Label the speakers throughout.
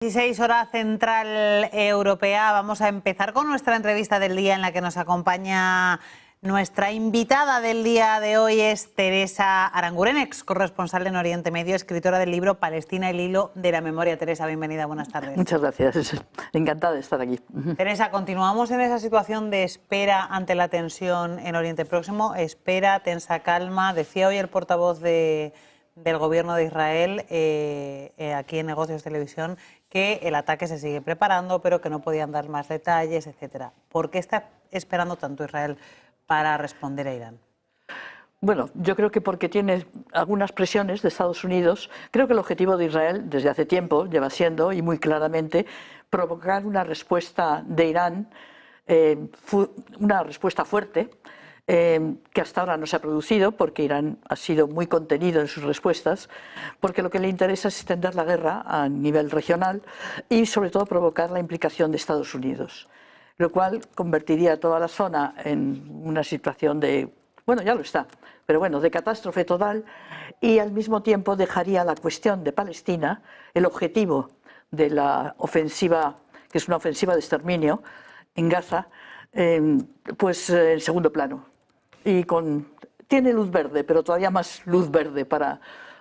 Speaker 1: 16 hora central europea. Vamos a empezar con nuestra entrevista del día en la que nos acompaña nuestra invitada del día de hoy es Teresa Aranguren, ex corresponsal en Oriente Medio, escritora del libro Palestina, el hilo de la memoria. Teresa, bienvenida, buenas tardes.
Speaker 2: Muchas gracias, encantada de estar aquí.
Speaker 1: Teresa, continuamos en esa situación de espera ante la tensión en Oriente Próximo, espera, tensa calma. Decía hoy el portavoz del gobierno de Israel aquí en Negocios Televisión que el ataque se sigue preparando, pero que no podían dar más detalles, etcétera. ¿Por qué está esperando tanto Israel para responder a Irán?
Speaker 2: Bueno, yo creo que porque tiene algunas presiones de Estados Unidos. Creo que el objetivo de Israel desde hace tiempo lleva siendo, y muy claramente, provocar una respuesta de Irán, una respuesta fuerte, que hasta ahora no se ha producido porque Irán ha sido muy contenido en sus respuestas, porque lo que le interesa es extender la guerra a nivel regional y sobre todo provocar la implicación de Estados Unidos, lo cual convertiría a toda la zona en una situación de, bueno, ya lo está, pero bueno, de catástrofe total, y al mismo tiempo dejaría la cuestión de Palestina, el objetivo de la ofensiva, que es una ofensiva de exterminio en Gaza, pues en segundo plano. Y tiene luz verde, pero todavía más luz verde para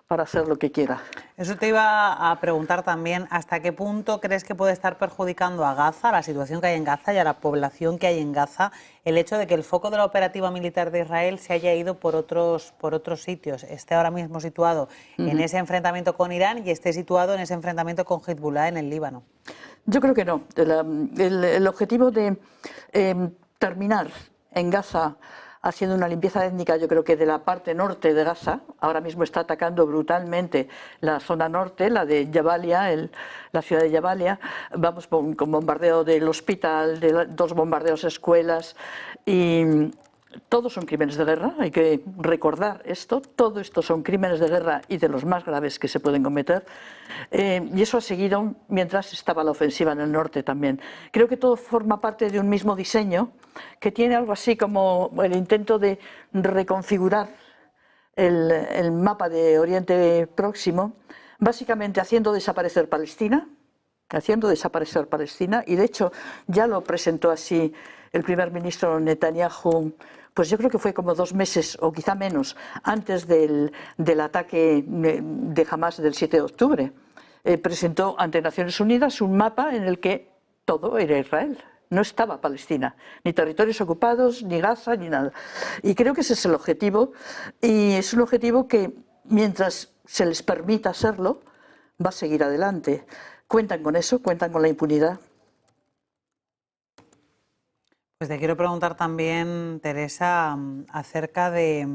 Speaker 2: hacer lo que quiera.
Speaker 1: Eso te iba a preguntar también, ¿hasta qué punto crees que puede estar perjudicando a Gaza, a la situación que hay en Gaza y a la población que hay en Gaza, el hecho de que el foco de la operativa militar de Israel se haya ido por otros sitios, esté ahora mismo situado en ese enfrentamiento con Irán y esté situado en ese enfrentamiento con Hezbollah en el Líbano?
Speaker 2: Yo creo que no. El objetivo de terminar en Gaza haciendo una limpieza étnica, yo creo que de la parte norte de Gaza, ahora mismo está atacando brutalmente la zona norte, la de Jabalia, la ciudad de Jabalia, vamos con bombardeo del hospital, dos bombardeos a escuelas, y todos son crímenes de guerra, hay que recordar esto, todo esto son crímenes de guerra y de los más graves que se pueden cometer, y eso ha seguido mientras estaba la ofensiva en el norte también. Creo que todo forma parte de un mismo diseño que tiene algo así como el intento de reconfigurar el mapa de Oriente Próximo, básicamente haciendo desaparecer Palestina, y de hecho ya lo presentó así el primer ministro Netanyahu, pues yo creo que fue como 2 meses o quizá menos antes del ataque de Hamás del 7 de octubre. Presentó ante Naciones Unidas un mapa en el que todo era Israel. No estaba Palestina, ni territorios ocupados, ni Gaza, ni nada. Y creo que ese es el objetivo, y es un objetivo que mientras se les permita hacerlo, va a seguir adelante. Cuentan con eso, cuentan con la impunidad.
Speaker 1: Pues te quiero preguntar también, Teresa, acerca de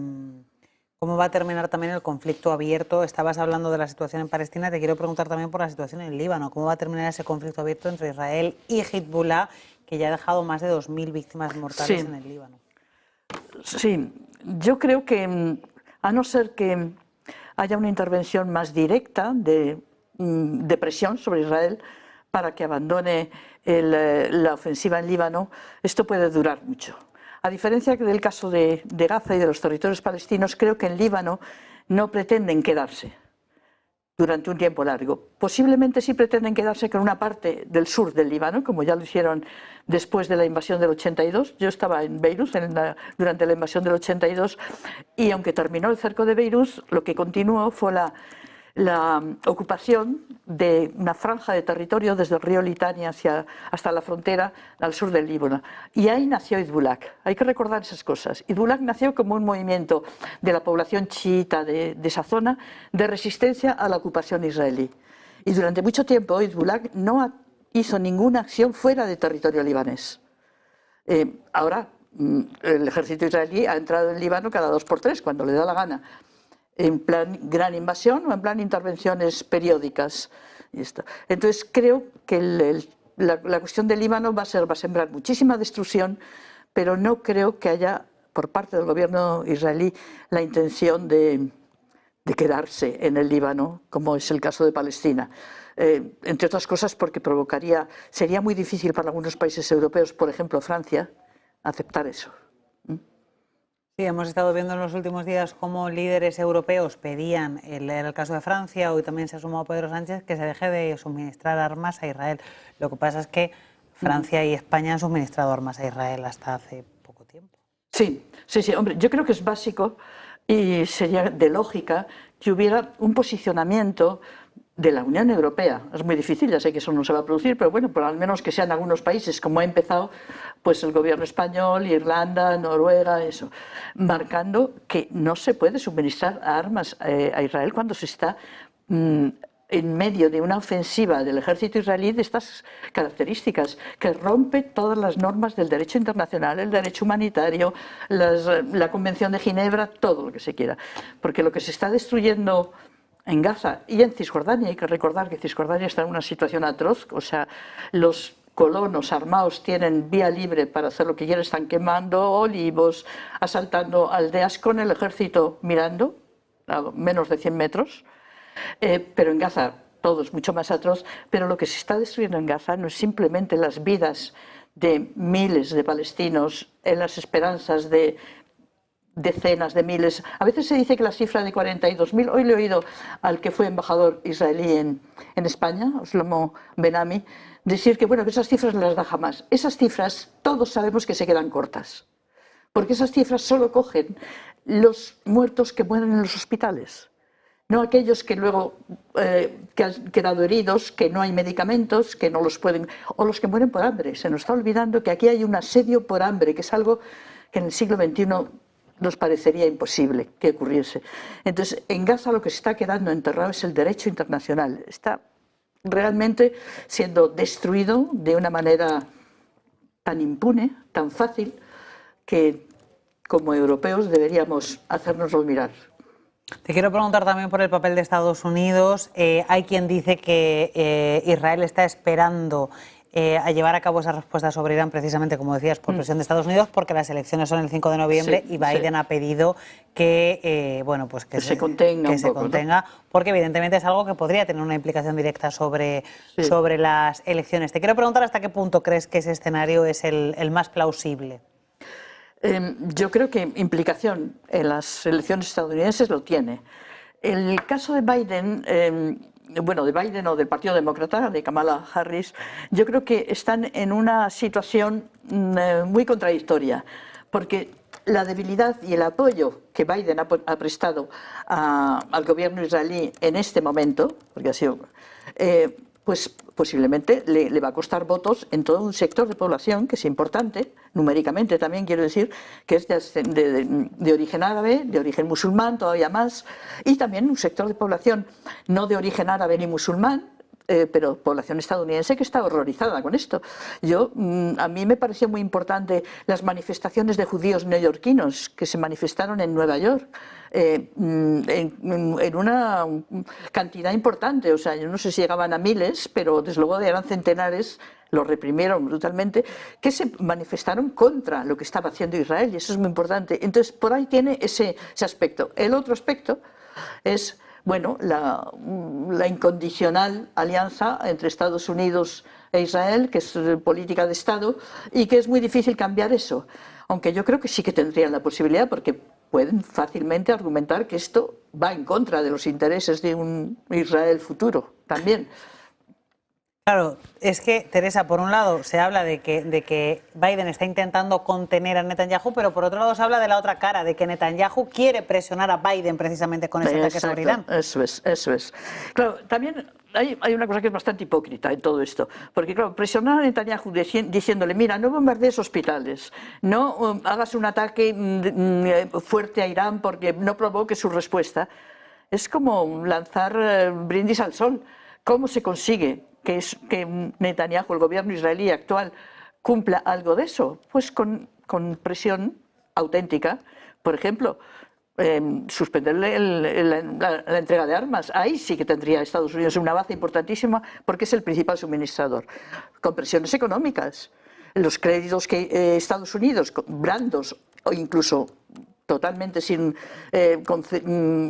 Speaker 1: cómo va a terminar también el conflicto abierto. Estabas hablando de la situación en Palestina, te quiero preguntar también por la situación en el Líbano. ¿Cómo va a terminar ese conflicto abierto entre Israel y Hezbollah, que ya ha dejado más de 2000 víctimas mortales en el Líbano?
Speaker 2: Sí, yo creo que a no ser que haya una intervención más directa de presión sobre Israel para que abandone la ofensiva en Líbano, esto puede durar mucho. A diferencia del caso de Gaza y de los territorios palestinos, creo que en Líbano no pretenden quedarse durante un tiempo largo. Posiblemente sí pretenden quedarse con una parte del sur del Líbano, como ya lo hicieron después de la invasión del 82. Yo estaba en Beirut durante la invasión del 82 y aunque terminó el cerco de Beirut, lo que continuó fue la ocupación de una franja de territorio desde el río Litani hasta la frontera al sur del Líbano. Y ahí nació Hezbollah. Hay que recordar esas cosas. Hezbollah nació como un movimiento de la población chiita de esa zona de resistencia a la ocupación israelí. Y durante mucho tiempo Hezbollah no hizo ninguna acción fuera de territorio libanés. Ahora el ejército israelí ha entrado en Líbano cada 2 por 3 cuando le da la gana, en plan gran invasión o en plan intervenciones periódicas. Entonces creo que la cuestión del Líbano va a sembrar muchísima destrucción, pero no creo que haya por parte del gobierno israelí la intención de quedarse en el Líbano, como es el caso de Palestina. Entre otras cosas porque sería muy difícil para algunos países europeos, por ejemplo Francia, aceptar eso.
Speaker 1: Sí, hemos estado viendo en los últimos días cómo líderes europeos pedían, en el caso de Francia, hoy también se ha sumado Pedro Sánchez, que se deje de suministrar armas a Israel. Lo que pasa es que Francia y España han suministrado armas a Israel hasta hace poco tiempo.
Speaker 2: Sí, sí, sí, hombre, yo creo que es básico y sería de lógica que hubiera un posicionamiento de la Unión Europea. Es muy difícil, ya sé que eso no se va a producir, pero bueno, por al menos que sean algunos países, como ha empezado pues el gobierno español, Irlanda, Noruega, eso, marcando que no se puede suministrar armas a Israel cuando se está en medio de una ofensiva del ejército israelí de estas características, que rompe todas las normas del derecho internacional, el derecho humanitario, la Convención de Ginebra, todo lo que se quiera. Porque lo que se está destruyendo en Gaza y en Cisjordania, hay que recordar que Cisjordania está en una situación atroz, o sea, los colonos armados tienen vía libre para hacer lo que quieran, están quemando olivos, asaltando aldeas con el ejército mirando a menos de 100 metros, pero en Gaza todo es mucho más atroz, pero lo que se está destruyendo en Gaza no es simplemente las vidas de miles de palestinos en las esperanzas de decenas de miles. A veces se dice que la cifra de 42.000, hoy le he oído al que fue embajador israelí en España, Shlomo Ben-Ami, decir que bueno, que esas cifras no las da jamás. Esas cifras todos sabemos que se quedan cortas, porque esas cifras solo cogen los muertos que mueren en los hospitales, no aquellos que luego que han quedado heridos, que no hay medicamentos, que no los pueden, o los que mueren por hambre. Se nos está olvidando que aquí hay un asedio por hambre, que es algo que en el siglo XXI nos parecería imposible que ocurriese. Entonces, en Gaza lo que se está quedando enterrado es el derecho internacional. Está realmente siendo destruido de una manera tan impune, tan fácil, que como europeos deberíamos hacérnoslo mirar.
Speaker 1: Te quiero preguntar también por el papel de Estados Unidos. Hay quien dice que Israel está esperando a llevar a cabo esa respuesta sobre Irán, precisamente, como decías, por presión de Estados Unidos, porque las elecciones son el 5 de noviembre y Biden ha pedido que, bueno, pues que se contenga, ¿no? Porque evidentemente es algo que podría tener una implicación directa sobre las elecciones. Te quiero preguntar hasta qué punto crees que ese escenario es el más plausible.
Speaker 2: Yo creo que implicación en las elecciones estadounidenses lo tiene. El caso de Biden, bueno, de Biden o del Partido Demócrata, de Kamala Harris, yo creo que están en una situación muy contradictoria, porque la debilidad y el apoyo que Biden ha prestado al gobierno israelí en este momento, porque ha sido, pues posiblemente le va a costar votos en todo un sector de población que es importante, numéricamente también quiero decir, que es de origen árabe, de origen musulmán todavía más, y también un sector de población no de origen árabe ni musulmán, pero población estadounidense que está horrorizada con esto. A mí me pareció muy importante las manifestaciones de judíos neoyorquinos que se manifestaron en Nueva York, en una cantidad importante, o sea, yo no sé si llegaban a miles, pero desde luego eran centenares, los reprimieron brutalmente, que se manifestaron contra lo que estaba haciendo Israel, y eso es muy importante. Entonces, por ahí tiene ese aspecto. El otro aspecto es, bueno, la incondicional alianza entre Estados Unidos e Israel, que es política de Estado, y que es muy difícil cambiar eso. Aunque yo creo que sí que tendrían la posibilidad, porque pueden fácilmente argumentar que esto va en contra de los intereses de un Israel futuro también.
Speaker 1: Claro, es que, Teresa, por un lado se habla de que Biden está intentando contener a Netanyahu, pero por otro lado se habla de la otra cara, de que Netanyahu quiere presionar a Biden precisamente con ese ataque sobre Irán.
Speaker 2: Eso es. Claro, también hay una cosa que es bastante hipócrita en todo esto, porque claro, presionar a Netanyahu diciéndole, mira, no bombardees hospitales, no hagas un ataque fuerte a Irán porque no provoque su respuesta, es como lanzar brindis al sol. ¿Cómo se consigue que Netanyahu, el gobierno israelí actual, cumpla algo de eso? Pues con presión auténtica. Por ejemplo, suspenderle la entrega de armas. Ahí sí que tendría Estados Unidos una base importantísima porque es el principal suministrador. Con presiones económicas. Los créditos que Estados Unidos, blandos o incluso totalmente sin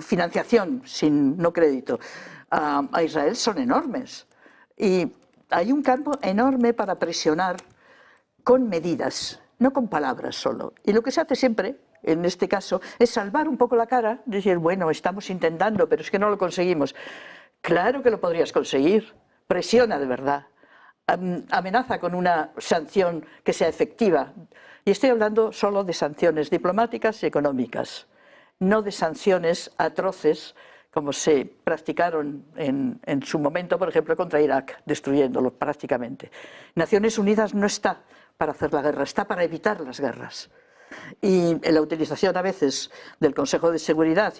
Speaker 2: financiación, sin no crédito, a Israel son enormes. Y hay un campo enorme para presionar con medidas, no con palabras solo. Y lo que se hace siempre, en este caso, es salvar un poco la cara, decir, bueno, estamos intentando, pero es que no lo conseguimos. Claro que lo podrías conseguir, presiona de verdad, amenaza con una sanción que sea efectiva. Y estoy hablando solo de sanciones diplomáticas y económicas, no de sanciones atroces como se practicaron en su momento, por ejemplo, contra Irak, destruyéndolo prácticamente. Naciones Unidas no está para hacer la guerra, está para evitar las guerras. Y la utilización a veces del Consejo de Seguridad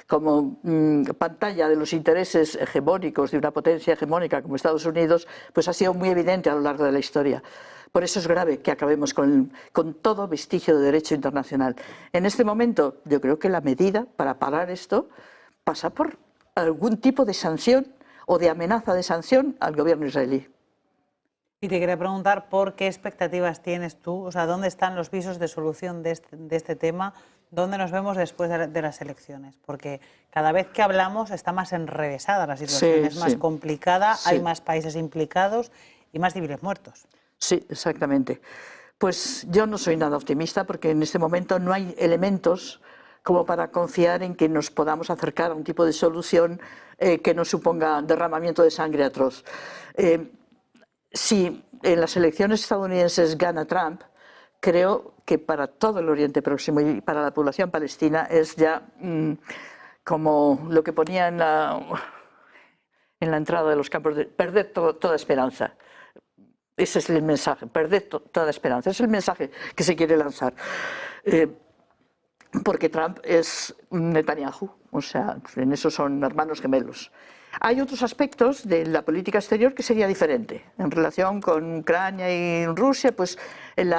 Speaker 2: como pantalla de los intereses hegemónicos de una potencia hegemónica como Estados Unidos, pues ha sido muy evidente a lo largo de la historia. Por eso es grave que acabemos con todo vestigio de derecho internacional. En este momento yo creo que la medida para parar esto pasa por algún tipo de sanción o de amenaza de sanción al gobierno israelí.
Speaker 1: Y te quería preguntar por qué expectativas tienes tú, o sea, ¿dónde están los visos de solución de este tema? ¿Dónde nos vemos después de las elecciones? Porque cada vez que hablamos está más enrevesada la situación, es más complicada, hay más países implicados y más civiles muertos.
Speaker 2: Sí, exactamente. Pues yo no soy nada optimista porque en este momento no hay elementos como para confiar en que nos podamos acercar a un tipo de solución que no suponga derramamiento de sangre atroz. Si en las elecciones estadounidenses gana Trump, creo que para todo el Oriente Próximo y para la población palestina es ya como lo que ponía en la entrada de los campos, de perder toda esperanza. Ese es el mensaje, perder toda esperanza. Es el mensaje que se quiere lanzar. Porque Trump es Netanyahu, o sea, en eso son hermanos gemelos. Hay otros aspectos de la política exterior que sería diferente. En relación con Ucrania y Rusia, pues el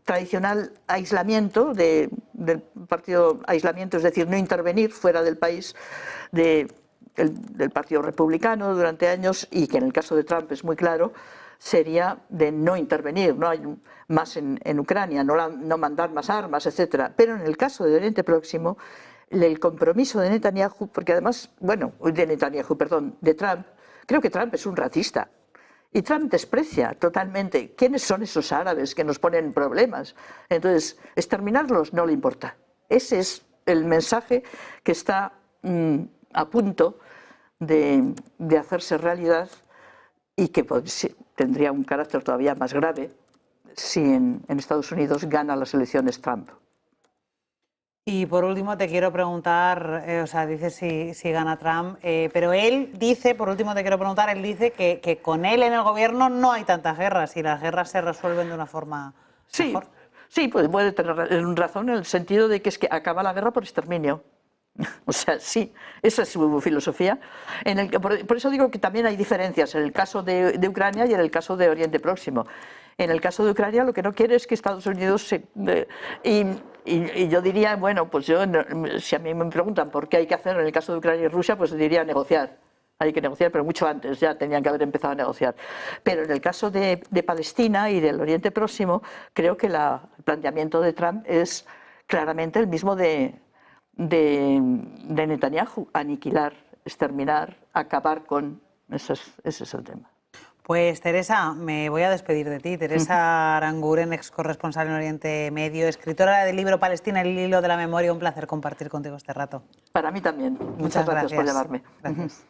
Speaker 2: tradicional aislamiento del partido, aislamiento, es decir, no intervenir fuera del país del Partido Republicano durante años, y que en el caso de Trump es muy claro, sería de no intervenir, no hay más en Ucrania, no mandar más armas, etc. Pero en el caso de Oriente Próximo, el compromiso de Netanyahu, porque además, bueno, de Trump, creo que Trump es un racista. Y Trump desprecia totalmente quiénes son esos árabes que nos ponen problemas. Entonces, exterminarlos no le importa. Ese es el mensaje que está a punto de hacerse realidad y que pues, tendría un carácter todavía más grave si en Estados Unidos gana las elecciones Trump.
Speaker 1: Y por último te quiero preguntar, o sea, dices si gana Trump, pero él dice, por último te quiero preguntar, él dice que con él en el gobierno no hay tantas guerras y las guerras se resuelven de una forma mejor.
Speaker 2: Sí, puede tener razón en el sentido de que es que acaba la guerra por exterminio. O sea, sí, esa es su filosofía. Por eso digo que también hay diferencias en el caso de Ucrania y en el caso de Oriente Próximo. En el caso de Ucrania lo que no quiere es que Estados Unidos y yo diría, bueno, pues si a mí me preguntan por qué hay que hacer en el caso de Ucrania y Rusia, pues diría negociar. Hay que negociar, pero mucho antes ya tenían que haber empezado a negociar. Pero en el caso de Palestina y del Oriente Próximo, creo que el planteamiento de Trump es claramente el mismo de Netanyahu: aniquilar, exterminar, acabar con... Ese es el tema.
Speaker 1: Pues Teresa, me voy a despedir de ti. Teresa Aranguren, ex corresponsal en Oriente Medio, escritora del libro Palestina, el hilo de la memoria. Un placer compartir contigo este rato.
Speaker 2: Para mí también. Muchas gracias por llamarme.
Speaker 1: Gracias.